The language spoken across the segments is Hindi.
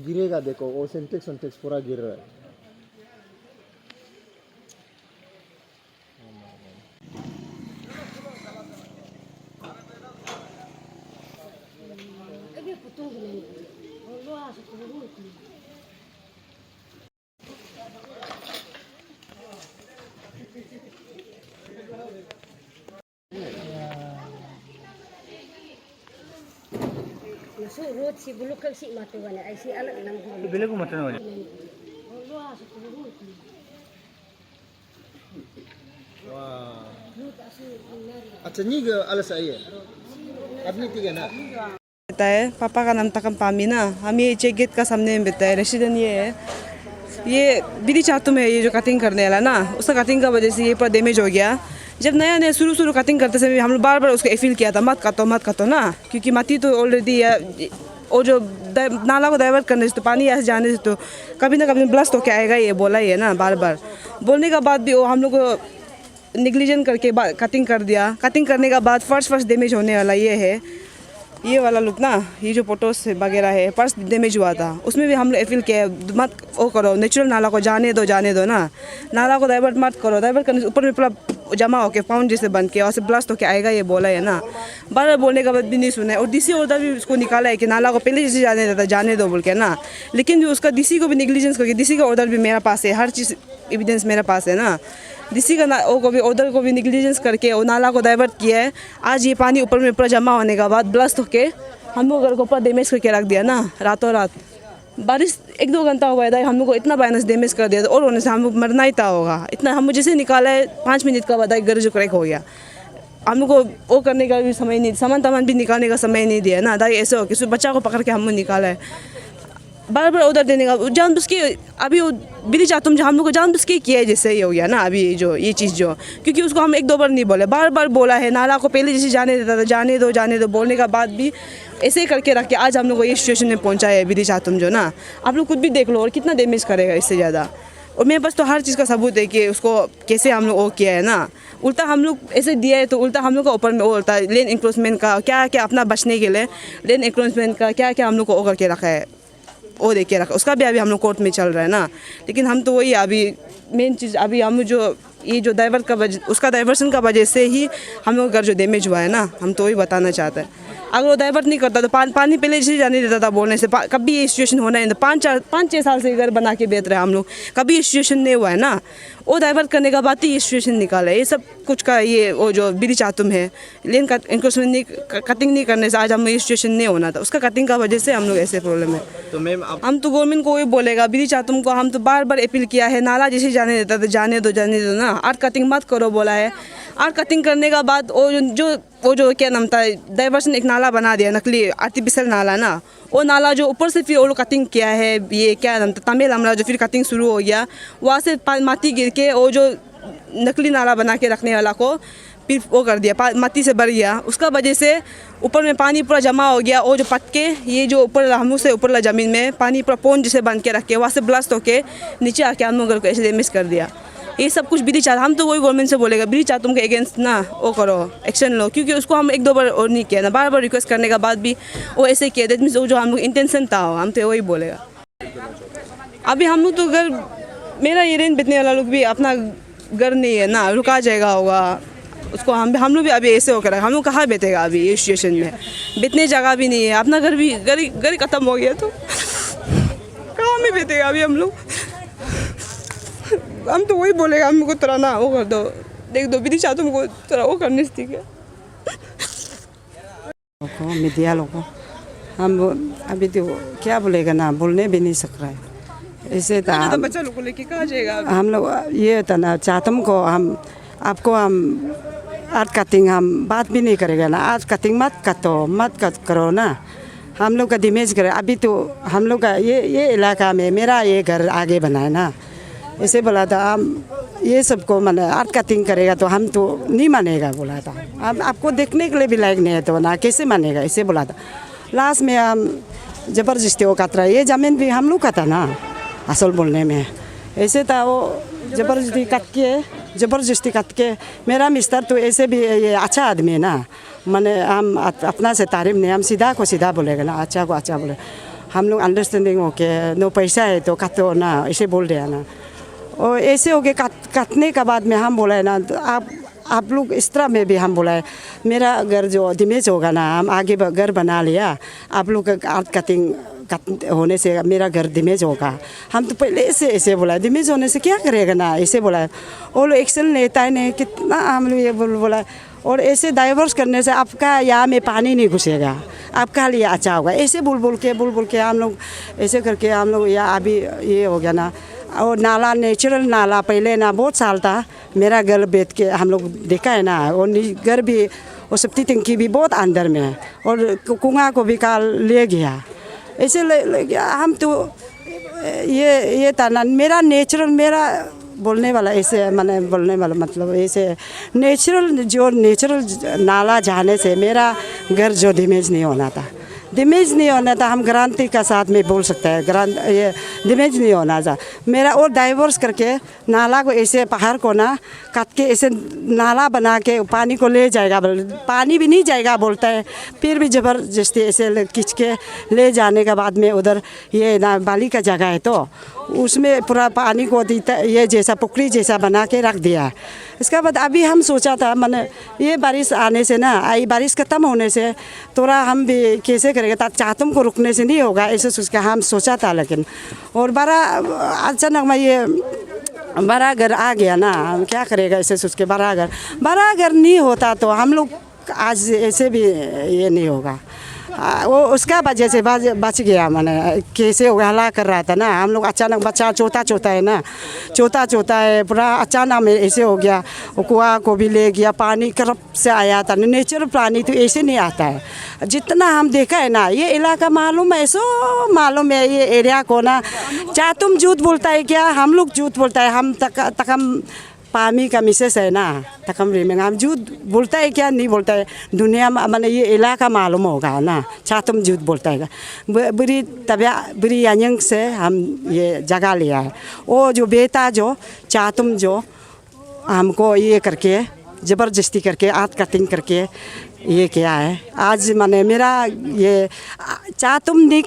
गिरेगा, देखो वो सेंटेक्स पूरा गिर रहा है। रोज सी बुलुक सी माते वाले ऐसी अलग नंबर बिल्कुल मटन वाले अच्छा नहीं alas saya अपनी ठीक है ना। रहता है पापा का नाम तकम पामी ना। हम ये चेक गेट का सामने में बैठता है। रेसिडेंट ये है, ये बीड़ी चातुम है, ये जो कटिंग करने वाला ना, उसका कटिंग का वजह से ये पूरा डैमेज हो गया। जब नया नया शुरू कटिंग करते समय हम लोग बार बार उसको अपील किया था मत काटो ना, क्योंकि माटी तो ऑलरेडी वो जो नाला को डाइवर्ट करने से तो पानी ऐसे जाने से तो कभी ना कभी ब्लास्ट होके आएगा, ये बोला ही है ना। बार बार बोलने का बाद भी वो हम लोग को निग्लिजेंट करके कटिंग कर दिया। कटिंग करने का बाद फर्स्ट डैमेज होने वाला ये है, ये वाला लुक ना, ये जो फोटोस वगैरह है फर्स्ट डैमेज हुआ था, उसमें भी हम लोग अपील किया मत वो करो, नेचुरल नाला को जाने दो ना, नाला को डाइवर्ट मत करो। डाइवर्ट करने से ऊपर में पूरा जमा होके पाउंड जैसे बन के और से ब्लास्ट होके आएगा, ये बोला है ना। बार बार बोलने के बाद भी नहीं सुना है। और डीसी ऑर्डर भी उसको निकाला है कि नाला को पहले जैसे जाने देता जाने दो बोल के ना, लेकिन भी उसका डीसी को भी निग्लिजेंस करके, डीसी का ऑर्डर भी मेरे पास है, हर चीज़ एविडेंस मेरे पास है ना। डीसी का वो को भी ऑर्डर को भी निग्लिजेंस करके वो नाला को डाइवर्ट किया है। आज ये पानी ऊपर में पूरा जमा होने के बाद ब्लास्ट होके हम लोग घर को पूरा डैमेज करके रख दिया ना। रातों रात बारिश 1-2 घंटा हुआ था, हम लोग को इतना माइनस डैमेज कर दिया था, और होने से हम लोग मरना ही था होगा इतना। हम जैसे निकाला है 5 मिनट का बाद घर जो क्रैक हो गया। हम लोग को वो करने का भी समय नहीं, सामान भी निकालने का समय नहीं दिया ना। दाई ऐसे हो कि बच्चा को पकड़ के हम लोग निकाला है। बार बार ऑर्डर देने का जान बुझ के अभी वो बीड़ी चातुम जो हम लोग को जान बुझ के किया है, जैसे ही हो गया ना अभी जो ये चीज़ जो, क्योंकि उसको हम 1-2 बार नहीं बोले, बार बार बोला है नाला को पहले जैसे जाने देता था जाने दो बोलने का बाद भी ऐसे ही करके रख के आज हम लोग को ये सिचुएशन में पहुंचा है बीड़ी चातुम जो ना। आप लोग खुद भी देख लो और कितना डैमेज करेगा इससे ज़्यादा। और मेरे पास तो हर चीज़ का सबूत है कि उसको कैसे हम लोग वो किया है ना। उल्टा हम लोग ऐसे दिया है तो उल्टा हम लोग का ऊपर में वो होता है लेन इंक्रोचमेंट का क्या क्या अपना बचने के लिए लेन इंक्रोचमेंट का क्या क्या हम लोग को वो करके रखा है, वो देख के रखा। उसका भी अभी हम लोग कोर्ट में चल रहा है ना। लेकिन हम तो वही अभी मेन चीज़ अभी हम जो ये जो डाइवर्ट का उसका डाइवर्सन का वजह से ही हम लोग घर जो डैमेज हुआ है ना, हम तो वही बताना चाहते हैं। अगर वो डाइवर्ट नहीं करता तो पानी पहले से जाने देता था बोलने से कभी ये सिचुएशन होना है। 5-6 साल से घर बना के बेच रहे हैं हम लोग, कभी ये सिचुएशन नहीं हुआ है ना। वो डाइवर्ट करने का बाद ही ये सिचुएशन निकाला है। ये सब कुछ का ये वो जो बीड़ी चातुम है, लेन का इंक्रोचमेंट नहीं कटिंग नहीं करने से आज हम ये सिचुएशन नहीं होना था। उसका कटिंग का वजह से हम लोग ऐसे प्रॉब्लम है। तो मैम हम तो गवर्नमेंट को वही बोलेगा बीड़ी चातुम को हम तो बार बार अपील किया है, नाला जैसे जाने देता था जाने दो ना, आर्ट कटिंग मत करो बोला है। आर्ट कटिंग करने का बाद वो जो क्या नाम था डाइवर्सन एक नाला बना दिया, नकली आर्टिफिशियल नाला ना। वो नाला जो ऊपर से फिर वो लोग कटिंग किया है, ये क्या नाम था तमिल हमला जो फिर कटिंग शुरू हो गया, वहाँ से माटी गिर के वो जो नकली नाला बना के रखने वाला को फिर वो कर दिया, माटी से भर गया। उसका वजह से ऊपर में पानी पूरा जमा हो गया। वो जो पटके ये जो ऊपर हम लोग से ऊपर ज़मीन में पानी पूरा पोंड जैसे बन के रख के वहाँ से ब्लास्ट होके नीचे आके हम लोग को ऐसे डैमेज कर दिया। ये सब कुछ बीड़ी चातुम, हम तो वही गवर्नमेंट से बोलेगा बीड़ी चातुम के अगेंस्ट ना वो करो, एक्शन लो, क्योंकि उसको हम 1-2 बार और नहीं किया ना, बार बार रिक्वेस्ट करने के बाद भी वो ऐसे किया। दैट मीन्स वो जो हम लोग इंटेंशन था हम तो वही बोलेगा। अभी हम लोग तो घर मेरा ये रेंट बेचने वाला लोग भी अपना घर नहीं है ना, रुका जाएगा होगा उसको। हम लोग भी अभी ऐसे होकर हम लोग कहाँ बैठेगा अभी ये सिचुएशन में, बैठने जगह भी नहीं है, अपना घर भी घर खत्म हो गया तो कहाँ में बैठेगा अभी हम लोग। हम तो वही बोलेगा हम को तरह ना वो कर दो, देख दो बीड़ी चातुम को तरह वो करने से ठीक है। मीडिया लोगों हम अभी तो क्या बोलेगा ना, बोलने भी नहीं सक रहा है। ऐसे था बच्चा लोग को लेके कहाँ जाएगा हम लोग। ये था ना चातुम को हम आपको हम आर्ट कटिंग हम बात भी नहीं करेगा ना, आर्ट कटिंग मत करो ना, हम लोग का डैमेज करे। अभी तो हम लोग का ये इलाका में मेरा ये घर आगे बना है ना, ऐसे बोला था हम ये सबको माने आर्ट कटिंग करेगा तो हम तो नहीं मानेगा बोला था। हम आपको देखने के लिए भी लायक नहीं है तो ना कैसे मानेगा, ऐसे बोला था। लास्ट में हम ज़बरदस्ती वो काट रहा है। ये ज़मीन भी हम लोग का था ना असल बोलने में, ऐसे था वो ज़बरदस्ती काट के मेरा मिस्टर तो ऐसे भी ये अच्छा आदमी है ना, मैंने हम अपना से तारीफ नहीं, हम सीधा को सीधा बोलेगा ना, अच्छा को अच्छा बोले। हम लोग अंडरस्टैंडिंग हो के नो पैसा है तो काटो ना ऐसे बोल रहे हैं ना। और ऐसे हो गए काटने के बाद में हम बोला है ना तो आप लोग इस तरह में भी हम बोला है मेरा घर जो डैमेज होगा ना, हम आगे घर बना लिया, आप लोग आर्ट कटिंग होने से मेरा घर डैमेज होगा। हम तो पहले ऐसे बोला है डैमेज होने से क्या करेगा ना, ऐसे बोला है। और लोग एक्शन लेता है नहीं कितना हम लोग ये बोला है। और ऐसे डाइवर्स करने से आपका यहाँ में पानी नहीं घुसेगा, आपका लिए अच्छा होगा। ऐसे बोल के हम लोग ऐसे करके हम लोग यहाँ अभी ये हो गया ना। और नाला नेचुरल नाला पहले ना बहुत साल था, मेरा घर बैठ के हम लोग देखा है ना। और घर भी और सेफ्टी टंकी भी बहुत अंदर में है, और कुआं को भी काल ले गया। ऐसे ले गया। हम तो ये था ना मेरा नेचुरल मेरा बोलने वाला ऐसे मैंने बोलने वाला मतलब ऐसे नेचुरल नाला जाने से मेरा घर जो डैमेज नहीं होना था, हम गारंटी का साथ में बोल सकते हैं। ये डैमेज नहीं होना था मेरा। और डाइवर्स करके नाला को ऐसे पहाड़ को ना काट के ऐसे नाला बना के पानी को ले जाएगा, पानी भी नहीं जाएगा बोलता है। फिर भी ज़बरदस्ती ऐसे खींच के ले जाने के बाद में उधर ये ना बाली का जगह है तो उसमें पूरा पानी को ये जैसा पुकड़ी जैसा बना के रख दिया। इसके बाद अभी हम सोचा था मैंने ये बारिश आने से ना बारिश ख़त्म होने से थोड़ा हम भी कैसे करेंगे, चातम को रुकने से नहीं होगा ऐसे सोच के हम सोचा था। लेकिन और बड़ा अचानक में ये बड़ा घर आ गया ना, क्या करेगा ऐसे सोच के। बड़ा घर नहीं होता तो हम लोग आज ऐसे भी ये नहीं होगा। वो उसका वजह से बच गया। मैंने कैसे हला कर रहा था ना, हम लोग अचानक बच्चा चौथा है ना, चौथा है पूरा अचानक में ऐसे हो गया। वो कुआं को भी ले गया, पानी करप से आया था। नेचुरल पानी तो ऐसे नहीं आता है जितना हम देखा है ना। ये इलाका मालूम है, ऐसो मालूम है ये एरिया को ना। चाहे तुम झूठ बोलता है क्या, हम लोग झूठ बोलता है। हम तकम पामी का मिसेस है ना, तकम रिमेंग हम झूठ बोलता है क्या, नहीं बोलता है। दुनिया में मैंने ये इलाका मालूम होगा ना, चाहे तुम झूठ बोलता है। बुरी यानिंग से हम ये जगह लिया है। वो जो बेटा जो चाहे तुम जो हमको ये करके ज़बरदस्ती करके आर्ट कटिंग करके ये किया है। आज मैंने मेरा ये चाहे तुम नहीं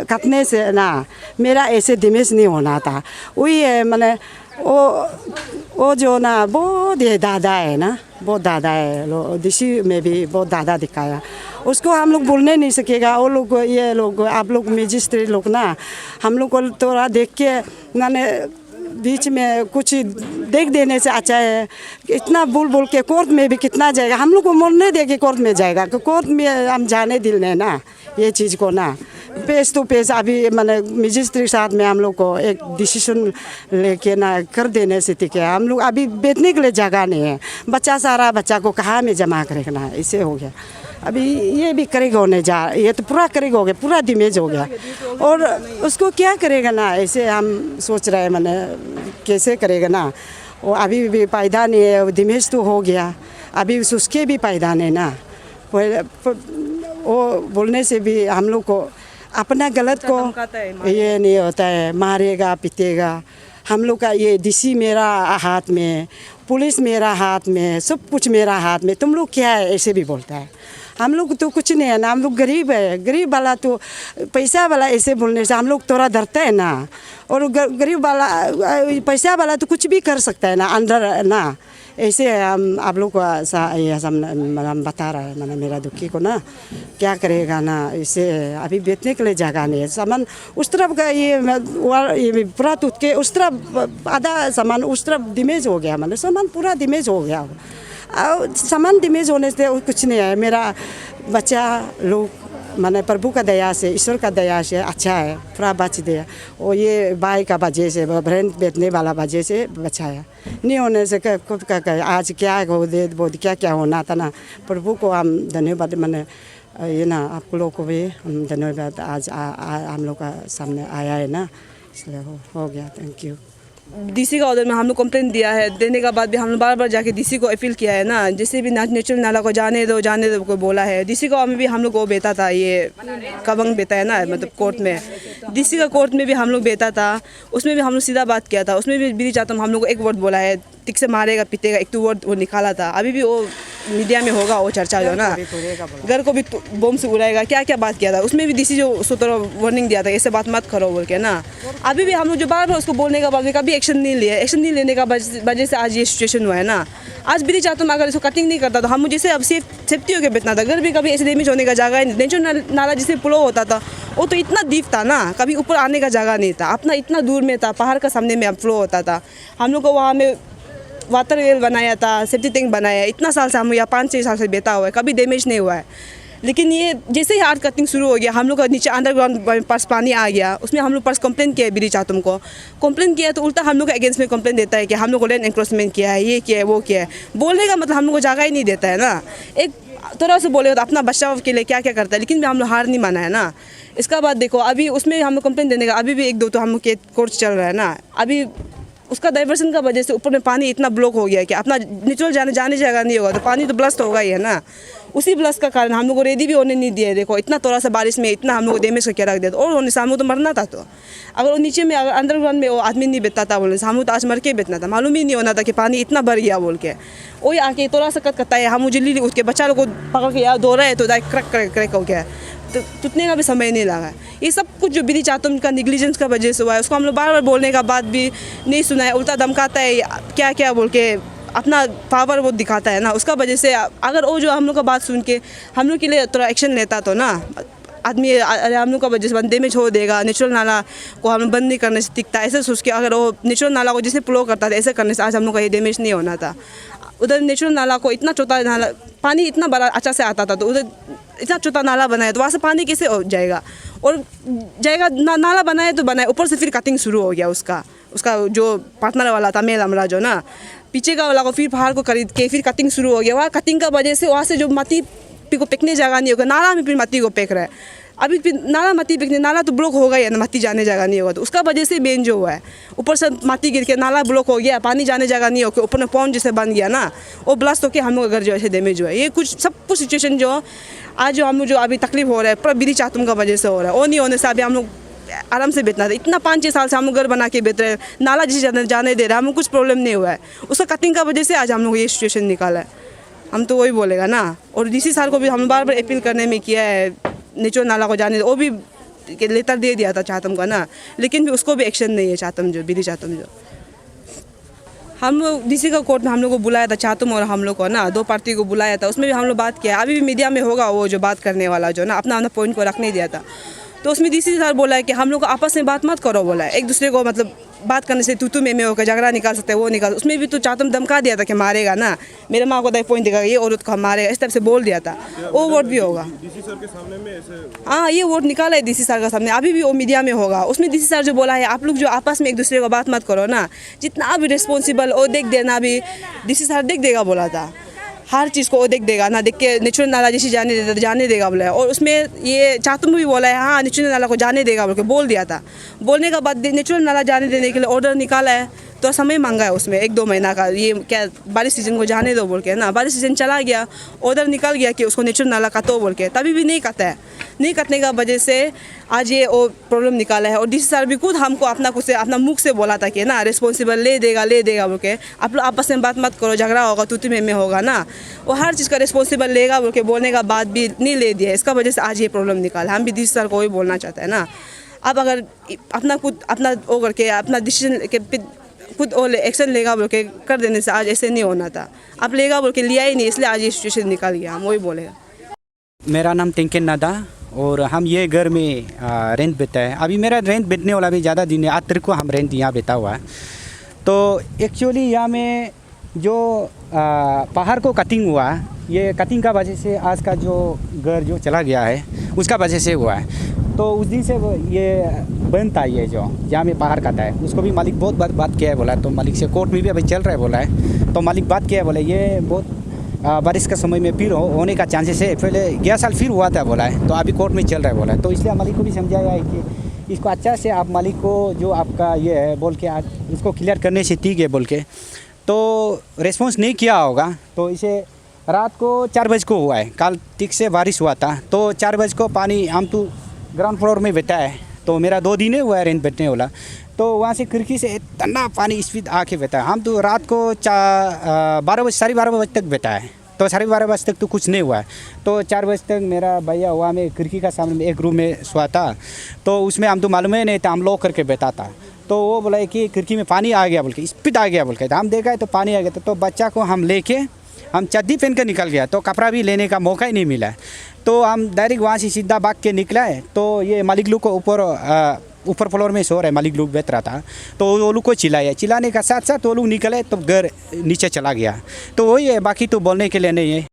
काटने से ना मेरा ऐसे डैमेज नहीं होना था। वही है मैंने वो जो ना बहुत ये दादा है ना, बहुत दादा है। दिशी में भी बहुत दादा दिखाया, उसको हम लोग बोलने नहीं सकेगा। वो लोग ये लोग आप लोग मजिस्ट्रेट लोग ना हम लोग को थोड़ा देख के मैंने बीच में कुछ देख देने से अच्छा है। इतना बोल के कोर्ट में भी कितना जाएगा, हम लोग को मरने दे के कोर्ट में जाएगा। कोर्ट में हम जाने दिल नहीं ना ये चीज़ को ना। पेश टू पेश अभी मैंने मजिस्ट्रेट साथ में हम लोग को एक डिसीजन लेके ना कर देने से ठीक है। हम लोग अभी बैठने के लिए जगह नहीं है, सारा बच्चा को कहाँ में जमा करेगा ना, ऐसे हो गया। अभी ये भी करेगा होने जा, ये तो पूरा करेगा हो गया, पूरा डैमेज हो गया। और उसको क्या करेगा ना, ऐसे हम सोच रहे हैं मैंने कैसे करेगा ना। वो अभी भी पैदा नहीं है, डैमेज तो हो गया, अभी उसके भी पैदा नहीं ना। वो बोलने से भी हम लोग को अपना गलत को ये नहीं होता है, मारेगा पीटेगा। हम लोग का ये डीसी मेरा हाथ में, पुलिस मेरा हाथ में, सब कुछ मेरा हाथ में, तुम लोग क्या है ऐसे भी बोलता है। हम लोग तो कुछ नहीं है ना, हम लोग गरीब है। गरीब वाला तो पैसा वाला ऐसे बोलने से हम लोग थोड़ा डरते हैं ना। और गरीब वाला पैसा वाला तो कुछ भी कर सकता है ना अंदर ना। ऐसे हम आप लोग को ये हम बता रहा है मैंने मेरा दुखी को ना, क्या करेगा ना। इसे अभी बेचने के लिए जगह नहीं है। सामान उस तरफ का ये पूरा टूट के उस तरफ आधा सामान उस तरफ डैमेज हो गया, मतलब सामान पूरा डैमेज हो गया। और सामान डैमेज होने से कुछ नहीं है। मेरा बच्चा लोग मैंने प्रभु का दया से, ईश्वर का दया से अच्छा है, पूरा बच दिया। और ये भाई का वजह से, ब्रेन बेचने वाला वजह से बचाया। नहीं होने से खुद का आज क्या हो दे बहुत क्या होना था ना। प्रभु को हम धन्यवाद मैंने ये ना, आप लोग को भी हम धन्यवाद। आज हम लोग का सामने आया है ना, इसलिए हो गया। Thank you. डीसी का ऑर्डर में हम लोग कंप्लेन दिया है, देने के बाद भी हम लोग बार बार जाके डीसी को अपील किया है ना, जैसे भी नेचुरल नाला को जाने दो को बोला है। डीसी का में भी हम लोग को बेता था, ये कबंग बेता है ना, मतलब कोर्ट में, डीसी का कोर्ट में भी हम लोग बेता था, उसमें भी हम लोग सीधा बात किया था। उसमें भी बीड़ी चातम हम लोग को एक वर्ड बोला है, टिक से मारेगा पीटेगा, एक 2 वर्ड वो निकाला था। अभी भी वो मीडिया में होगा वो चर्चा जो ना, घर को भी बम से उड़ाएगा, क्या क्या बात किया था। उसमें भी डीसी जो उसको थोड़ा वार्निंग दिया था, ऐसे बात मत करो बोल के ना। अभी भी हम लोग जो बार बार उसको बोलने के बाद भी कभी एक्शन नहीं लिया, एक्शन नहीं लेने का वजह से आज ये सिचुएशन हुआ है ना। आज बीड़ी चातम अगर इसको कटिंग नहीं करता तो हम मुझे से अब सेफ्टी होकर बेचना था। घर भी कभी ऐसे डैमेज होने का जगह ही नहीं, नेचुरल नाला जिसे फ्लो होता था वो तो इतना डीप था ना, कभी ऊपर आने का जगह नहीं था, अपना इतना दूर में था, पहाड़ का सामने में फ्लो होता था। हम लोग को वहाँ में वाटर वेल बनाया था, सेफ्टी टैंक बनाया, इतना साल से हम यहाँ 5-6 साल से बेता हुआ है, कभी डैमेज नहीं हुआ है। लेकिन ये जैसे ही आर्ट कटिंग शुरू हो गया, हम लोग का नीचे अंडरग्राउंड पर्स पानी आ गया, उसमें हम लोग पर्स कंप्लेन किया बीड़ी चातम को, कंप्लेन किया तो उल्टा हम लोग के अगेंस्ट में कंप्लेन देता है कि हम लोग को लैंड एनक्रोचमेंट किया है, ये किया है, वो किया है। बोलने का मतलब हम लोग को जगह ही नहीं देता है ना। एक थोड़ा सा बोले तो अपना बचाव के लिए क्या क्या करता है, लेकिन भी हम लोग हार नहीं माना है ना। इसका बाद देखो अभी उसमें हम लोग कंप्लेन देने का अभी भी 1-2 तो हम लोग के कोर्ट चल रहा है ना। अभी उसका डाइवर्सन का वजह से ऊपर में पानी इतना ब्लॉक हो गया कि अपना नेचुरल जाने जगह नहीं होगा तो पानी तो ब्लास्ट होगा ही है ना। उसी ब्लास्ट का कारण हम लोग को रेडी भी होने नहीं दिया। देखो इतना थोड़ा सा बारिश में इतना हम लोग को डैमेज करके रख दिया, और होने से हम लोग तो मरना था। तो अगर वो नीचे में अगर अंडरग्राउंड में वो आदमी नहीं बेचता था बोलने से हम लोग तो आज मर के बेचना था, मालूम ही नहीं होना था कि पानी इतना भर गया बोल के। वही आके थोड़ा सा कटकता है, हम जल्दी उठ के बच्चा लोग को पकड़ के यार दो रहे तो क्रैक हो गया, तो टूटने का भी समय नहीं लगा। ये सब कुछ जो बीड़ी चातम का निगलिजेंस का वजह से हुआ है, उसको हम लोग बार बार बोलने का बाद भी नहीं सुना है, उल्टा धमकाता है क्या क्या बोल के अपना पावर वो दिखाता है ना। उसका वजह से अगर वो जो हम लोग का बात सुन के हम लोग के लिए थोड़ा एक्शन लेता तो ना, आदमी हम लोग का वजह से बंदे में छोड़ देगा, नेचुरल नाला को हम बंद नहीं करने से टिकता, ऐसे सोच के अगर वो नेचुरल नाला को जैसे फ्लो करता था ऐसे करने से आज हम लोग का ये डैमेज नहीं होना था। उधर नेचुरल नाला को इतना छोटा नाला, पानी इतना बड़ा अच्छा से आता था, तो उधर इतना छोटा नाला बनाया तो वहाँ से पानी कैसे जाएगा, और जाएगा नाला बनाए तो बनाए, ऊपर से फिर कटिंग शुरू हो गया उसका जो पार्टनर वाला था मेल हमरा जो ना, पीछे का वाला को फिर पहाड़ को खरीद के फिर कटिंग शुरू हो गया। वहाँ कटिंग का वजह से वहाँ से जो मट्टी को फेंकने जगह नहीं होगा, नाला में फिर मट्टी को फेंक रहा है। अभी फिर नाला मट्टी फेंकने, नाला तो ब्लॉक होगा ही ना, मट्टी जाने जगह नहीं होगा, तो उसका वजह से मेन जो हुआ है ऊपर से मट्टी गिर के नाला ब्लॉक हो गया, पानी जाने जगह नहीं होकर ऊपर में पौंड जैसे बन गया ना, वो ब्लास्ट होकर हम लोग घर जो ऐसे डैमेज हुआ है। ये कुछ सब कुछ सिचुएशन जो आज जो हम लोग जो अभी तकलीफ हो रहा है पूरा बीड़ी चातम का वजह से हो रहा है। वो नहीं होने से अभी हम लोग आराम से बेचना था। इतना 5-6 साल से हम लोग घर बना के बेच रहे हैं, नाला जिसे जाने दे रहा है, हम लोग कुछ प्रॉब्लम नहीं हुआ है। उसका कटिंग का वजह से आज हम लोग ये सिचुएशन निकाला है, हम तो वही बोलेगा ना। और डीसी सर को भी हम बार बार अपील करने में किया है नेचुरल नाला को जाने, वो भी लेटर दे दिया था चातम का ना, लेकिन भी उसको भी एक्शन नहीं है। चातम जो बीड़ी चातम जो हम लोग डीसी का कोर्ट में हम लोग को बुलाया था, चातम और हम लोग को ना 2 पार्टी को बुलाया था, उसमें भी हम लोग बात किया। अभी भी मीडिया में होगा वो जो बात करने वाला जो ना अपना पॉइंट को रखने दिया था, तो उसमें डीसी सर बोला है कि हम लोग को आपस में बात मत करो बोला है। एक दूसरे को मतलब बात करने से तू में होकर झगड़ा निकाल सकते हैं, वो निकाल। उसमें भी तो चातम धमका दिया था कि मारेगा ना, मेरे माँ को पॉइंट देगा, ये औरत को मारेगा, इस तरह से बोल दिया था। वो वोट भी होगा डीसी सर के सामने में ऐसे, हाँ ये वोट निकाला है डीसी सर का सामने, अभी भी वो मीडिया में होगा। उसमें डीसी सर जो बोला है आप लोग जो आपस में एक दूसरे को बात मत करो ना, जितना भी रिस्पॉन्सिबल वो देख देना, भी डीसी सर देख देगा बोला था, हर चीज़ को वो देख देगा ना, देख के नेचुरल नाला जैसे जाने देगा बोला है। और उसमें ये चातम भी बोला है हाँ नेचुरल नाला को जाने देगा बोल के बोल दिया था। बोलने के बाद नेचुरल नाला जाने देने के लिए ऑर्डर निकाला है, तो समय मांगा है उसमें 1-2 महीना का, ये क्या बारिश सीजन को जाने दो बोल के ना। बारिश सीजन चला गया, ऑर्डर निकल गया कि उसको नेचुरल नाला काटो बोल के, तभी भी नहीं काटा है। नहीं कटने का वजह से आज ये वो प्रॉब्लम निकाला है। और डीसी सर भी खुद हमको अपना मुख से बोला था कि ना रिस्पॉन्सिबल ले देगा बोल के, आप लोग आपस में बात मत करो, झगड़ा होगा तू में होगा ना, वो हर चीज़ का रिस्पॉन्सिबल लेगा बोल के बोलने का बाद भी नहीं ले दिया। इसका वजह से आज ये प्रॉब्लम निकाला। हम भी डीसी सर को वही बोलना चाहते हैं ना, अब अगर अपना वो करके अपना डिसीजन खुद और एक्शन लेगा बोल के कर देने से आज ऐसे नहीं होना था। आप लेगा बोल के लिया ही नहीं, इसलिए आज ये सिचुएशन निकाल गया, हम वही बोलेगा। मेरा नाम टिंकन नादा और हम ये घर में रेंट बेचता है। अभी मेरा रेंट बेचने वाला भी ज़्यादा दिन है, 8 तारीख को हम रेंट यहाँ बेचा हुआ है। तो एक्चुअली यहाँ में जो पहाड़ को कटिंग हुआ, ये कटिंग का वजह से आज का जो घर जो चला गया है उसका वजह से हुआ है। तो उस दिन से ये बंद था, ये जो जहाँ में पहाड़ काटा है उसको भी मालिक बहुत बात किया है बोला, तो मालिक से कोर्ट में भी अभी चल रहा है बोला है। तो मालिक बात किया है बोले ये बहुत बारिश का समय में फिर होने का चांसेस है, पहले गया साल फिर हुआ था बोला है, तो अभी कोर्ट में चल रहा है बोला है। तो इसलिए मालिक को भी समझाया है कि इसको अच्छा से आप मालिक को जो आपका ये है बोल के आज इसको क्लियर करने से ठीक है बोल के, तो रिस्पॉन्स नहीं किया होगा। तो इसे रात को 4 बजे को हुआ है, कल ठीक से बारिश हुआ था, तो 4 बजे को पानी हम तो ग्राउंड फ्लोर में बैठा है, तो मेरा 2 दिन हुआ है रेंट बैठने वाला, तो वहाँ से खिड़की से इतना पानी स्पीड आके बैठा है। हम तो रात को 12 बजे 12:30 बजे तक बैठा है, तो 12:30 बजे तक तो कुछ नहीं हुआ है। तो 4 बजे तक मेरा भैया वहाँ में खिड़की का सामने में एक रूम में सोया था, तो उसमें हम तो मालूम ही नहीं था, हम लॉक करके बैठा था। तो वो बोला कि खिड़की में पानी आ गया बोल के, स्पीड आ गया बोल के, हम देखा है तो पानी आ गया था। तो बच्चा को हम लेके हम चड्डी पहन कर निकल गया, तो कपड़ा भी लेने का मौका ही नहीं मिला। तो हम डायरेक्ट वहाँ से सीधा भाग के निकला है। तो ये मालिक लोग को ऊपर फ्लोर में सो रहा है, मालिक लोग बैठ रहा था, तो वो लोग को चिल्लाया, चिल्लाने का साथ साथ वो लोग निकले तो घर नीचे चला गया। तो वही है, बाकी तो बोलने के लिए नहीं है।